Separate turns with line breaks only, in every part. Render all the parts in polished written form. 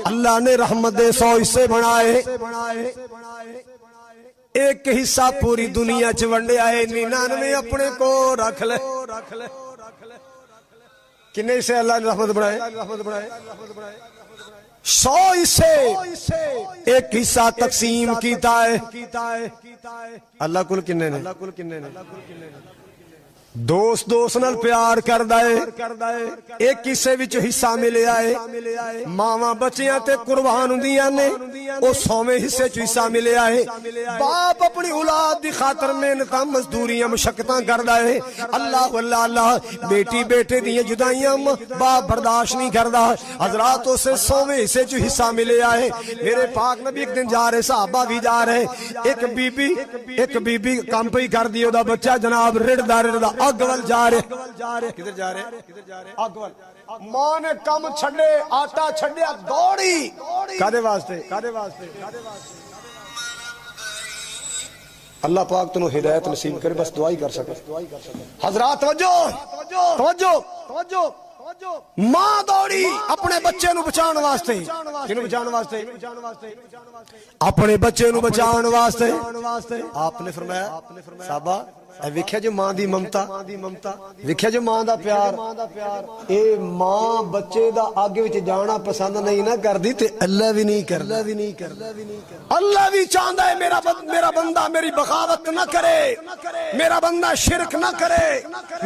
اللہ نے رحمت دے 100 حصے بنائے، ایک حصہ پوری دنیا چ ونڈیا ہے، 99 اپنے کو رکھ لے۔ کنے سے اللہ نے رحمت بنائے؟ 100 حصے، ایک حصہ تقسیم کیتا ہے اللہ کل کنے نے؟ دوست نال پیار کردا ہے، ایک حصے وچ حصہ ملیا ہے، ماواں بچیاں تے قربان ہوندیاں نے، او 100ویں حصے چ حصہ ملیا ہے۔ باپ اپنی اولاد دی خاطر محنتاں مزدوریاں مشقتاں کردا ہے، اللہ واللہ اللہ بیٹی بیٹے دی جدائیاں باپ برداشت نہیں کردا، حضرات اسے 100ویں حصے چ حصہ ملیا ہے۔ میرے پاک نبی ایک دن جا رہے، صحابہ بھی جا رہے، ایک بی بی کام پئی کر دی، او دا بچہ جناب رڑدا اگول جا رہے، کدھر جا رہے؟ اگول۔ ماں نے کم چھڑے، آٹا چھڑیا، دوڑی کدے واسطے؟ اللہ پاک تنو ہدایت نصیب کرے، بس دعائی کر سکے۔ حضرات توجہ، ماں دوڑی اپنے بچے نو بچان واسطے، کنو بچان واسطے؟ اپنے بچے نو بچان واسطے۔ آپ نے فرمایا صحابہ ویکھیا جو ماں دی ممتا، ویکھیا جو ماں دا پیار، اے ماں بچے دا آگے وچ جانا پسند نہیں نہ کردی تے اللہ بھی نہیں کردا۔ اللہ بھی چاہندا ہے میرا بندہ میری بغاوت نہ کرے، میرا بندہ شرک نہ کرے،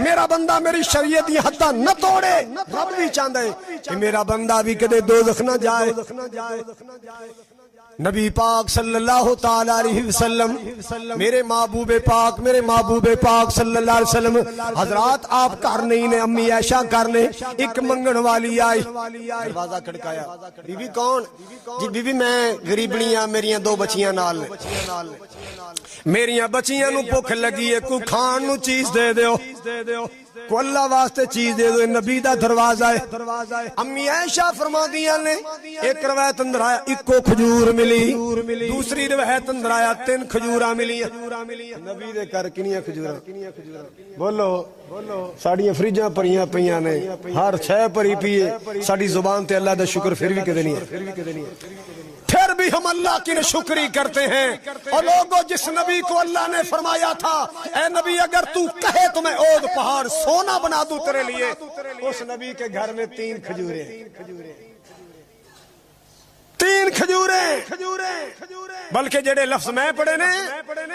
میرا بندہ میری شریعت دی حداں نہ توڑے۔ رب بھی چاہندا ہے کہ میرا بندہ بھی کدے دوزخ نہ جائے۔ نبی پاک صلی اللہ تعالی علیہ وسلم، میرے محبوب پاک صلی اللہ علیہ وسلم، حضرات آپ گھر نہیں نے، امی عائشہ گھر نے، ایک منگن والی آئی، دروازہ کھڑکایا، بی بی کون؟ جی بی بی میں غریبنیاں میریاں 2 بچیاں نال، میریاں بچیاں نو بھوک لگی ہے، کوئی کھان نو چیز دے دیو، کو اللہ واسطے چیز دے دو۔ نبی دا دروازہ ہے، امی عائشہ فرما دیاں نے، ایک روایت اندر آیا 1 کھجور ملی، دوسری روایت اندر آیا 3 کھجوراں ملی۔ نبی دے کر کنیاں کھجوراں؟ بولو، ساڑیاں فریجاں پریاں پیاں نے، ہر شے پری پیے، ساڑی زبان تے اللہ دا شکر پھر بھی کدے نہیں ہے۔ پھر بھی ہم اللہ کی نشکری کرتے ہیں۔ اور لوگوں، جس نبی کو اللہ نے فرمایا تھا اے نبی اگر تو کہے تو میں اود پہاڑ سونا بنا دوں تیرے لیے، اس نبی کے گھر میں 3 کھجوریں، 3 کھجوریں، بلکہ جڑے لفظ میں پڑھے نے،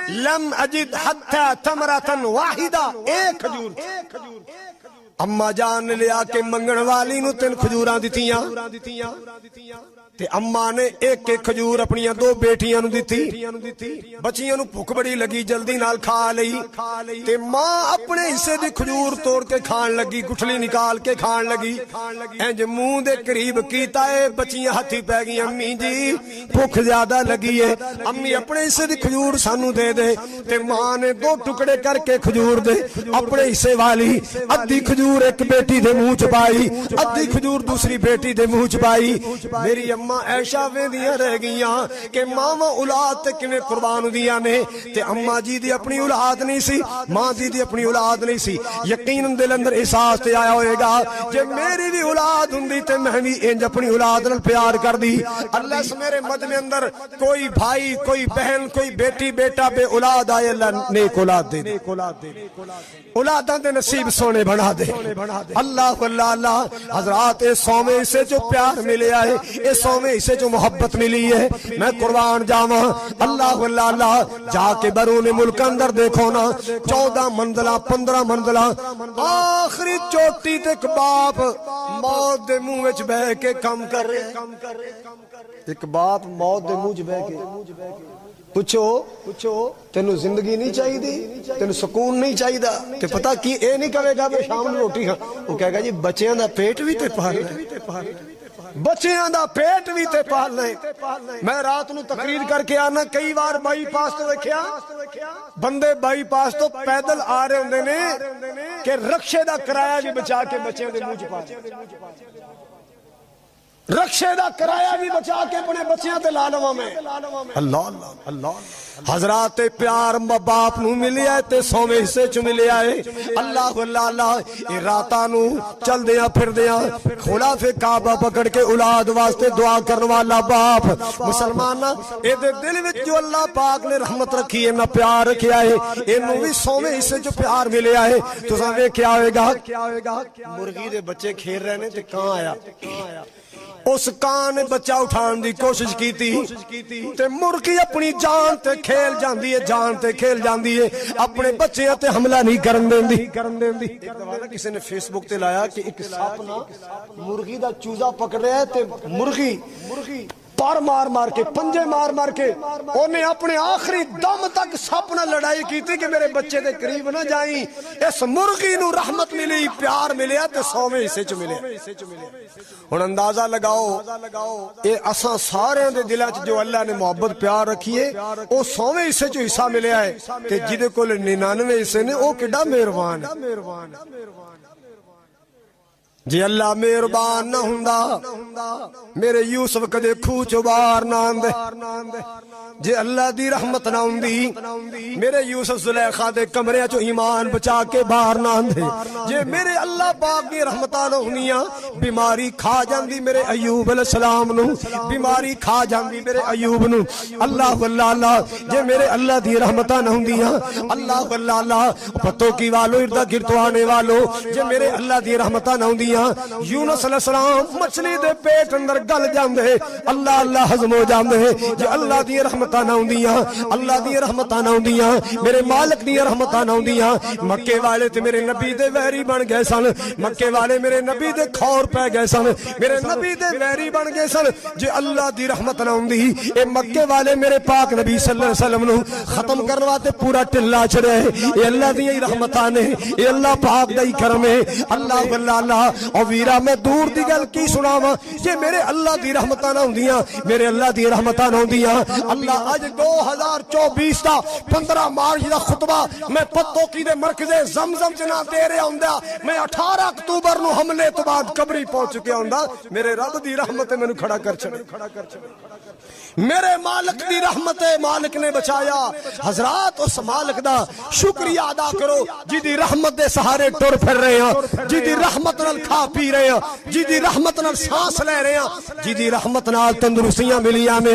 لم اجد حتی تمرتن واحدہ، 1 کھجور۔ اما جان نے لیا کے منگن والی نو 3 کھجوراں دتیاں، تے اما نے ایک کھجور اپنی 2 بیٹیاں نو دتی، بچیاں نو بھوک بڑی لگی، جلدی نال کھا لئی، تے ماں اپنے حصے دی کھجور توڑ کے کھان لگی، گٹھلی نکال کے کھان لگی، انج منہ دے قریب کیتا ہے، بچیاں ہتھی پہ گئی، امی جی بھوک زیادہ لگی ہے، امی اپنے حصے دی کھجور سانو دے دے، تے ماں نے 2 ٹکڑے کر کے کھجور دے، اپنے حصے والی ادھی کھجور ایک بیٹی دے منہ چ پائی، ادھی کھجور دوسری بیٹی دے منہ چ پائی۔ میری اما عائشہ ویندیاں رہ گئیاں کہ ماواں اولاد تے کیویں قربان ہوندیاں نے، تے اما جی دی اپنی اولاد نہیں سی، ماں دی اپنی اولاد نہیں سی۔ یقیناً دل اندر احساس تے آیا ہوئے گا جے میری بھی اولاد ہوندی تے میں بھی انج اپنی اولاد نال پیار کردی۔ اللہ اس میرے مد میں اندر کوئی بھائی، کوئی بہن، کوئی بیٹی بیٹا بے اولاد آئے، اللہ نیک اولاد دے، اولاداں دے نصیب سونے بنا دے۔ اللہ اللہ حضرات، اس 100ویں حصے جو پیار ملے آئے، اس 100ویں حصے جو محبت ملی ہے، میں قربان جاواں۔ اللہ اللہ جا کے بیرون ملک اندر دیکھو نا، 14 منزلہ 15 منزلہ، آخری چوٹی تے ایک باپ موت دے منہ وچ بہ کے کم کر رہے، ایک باپ موت دے منہ وچ بہ کے پوچھو تینو زندگی نہیں چاہیے دی، تینو سکون نہیں چاہیے دا، تے پتہ کی اے نہیں کہے گا کہ شام نو روٹی کھا، وہ کہے گا جی بچیاں دا پیٹ بھی تے پالنا ہے، بچیاں دا پیٹ بھی تے پالنا ہے۔ میں رات نو تقریر کر کے آنا، کئی بار بائی پاس تو دیکھیا بندے بائی پاس تو پیدل آ رہے ہوندے نے کہ رکشے دا کرایہ بھی بچا کے بچیاں دے منہ چ پا، رکشے دا کرایہ بھی بچا کے اپنے بچیاں تے لا لواں میں اللہ اللہ اللہ حضرات پیار باپ نو ملیا تے سویں حصے چ ملیا ہے اللہ اللہ اللہ اے راتاں نو چل دیاں پھر دیاں خلاف کعبہ پکڑ کے اولاد واسطے دعا کرن والا باپ مسلمان اے دے دل وچ جو اللہ پاک نے رحمت رکھی ہے نہ پیار رکھیا ہے اینو بھی سویں حصے چ پیار ملیا ہے تساں ویکھیا ہوئے گا مرغی دے بچے کھیل رہے نے تے کاں آیا اس کان نے بچہ اٹھان دی کوشش کی تے مرغی اپنی جان تے کھیل جاندی ہے جان تے کھیل جاندی ہے اپنے بچے تے حملہ نہیں کرن دیندی ایک دفعہ کسی نے فیس بک تے لایا کہ ایک سپ نا مرغی دا چوزا پکڑ رہا ہے تے مرغی پر مار مار کے پنجے مار مار کے انہیں اپنے آخری دم تک سپ نہ لڑائی کی تھی کہ میرے بچے دے قریب نہ جائیں اس مرغی نو رحمت ملی پیار ملیا تے سویں حصے چ ملیا ہن اندازہ لگاؤ اے اساں سارے دے دلاں چ جو اللہ نے محبت پیار رکھی ہے او سویں حصے چ حصہ ملیا ہے تے جدے کول 99 حصے نے او کڈا مہربان ہے جی اللہ مہربان نہ ہوندا میرے یوسف کدے کھو چ باہر نہ آندے جی اللہ دی رحمت نہ ہوندی میرے یوسف زلیخا دے کمرے چ ایمان بچا کے باہر نہ آندے جی میرے اللہ پاک دی رحمتاں نہ ہونیاں بیماری کھا جاندی میرے ایوب علیہ السلام نو بیماری کھا جاندی میرے ایوب نو اللہ اللہ اللہ جی میرے اللہ دی رحمتاں نہ ہوندیاں اللہ اللہ اللہ پتوں کی والو ارد گرد آنے والو جی میرے اللہ دی رحمتاں نہ ہوندیاں یونس علیہ السلام مچھلی دے پیٹ اندر گل جاندے اللہ اللہ ہضم ہو جاندے جے اللہ دی رحمتاں نہ ہوندیاں اللہ دی رحمتاں نہ ہوندیاں میرے مالک دی رحمتاں نہ ہوندیاں مکے والے تے میرے نبی دے ویری بن گئے سن مکے والے میرے نبی دے کھور پے گئے سن میرے نبی دے ویری بن گئے سن جے اللہ دی رحمت نہ ہوندی اے مکے والے میرے پاک نبی صلی اللہ علیہ وسلم نو ختم کرن واسطے پورا ٹلا چھڑے اے اللہ دی رحمتاں نے اے اللہ پاک دا ہی کرم ہے اللہ اللہ اللہ اور ویرا میں دور دی گل کی سناواں جے میرے اللہ دی رحمتاں نہ ہوندیاں میرے اللہ دی رحمتاں نہ ہوندیاں اللہ اج 2024 دا 15 مارچ دا خطبہ میں پتوں کی دے مرکز زمزم چ نہ دے رہا ہوندا میں 18 اکتوبر نو حملے تو بعد قبری پہنچ چکیا ہوندا میرے رب دی رحمت مینوں کھڑا کر چھڑے میرے مالک دی رحمت مالک نے بچایا حضرات اس مالک دا شکریہ ادا کرو جی دی رحمت دے سہارے ٹر پھر رہے ہیں جی دی رحمت نال کھا پی رہے ہیں جی دی رحمت نال سانس لے رہے ہیں جی دی رحمت نال تندرستیاں ملیاں نے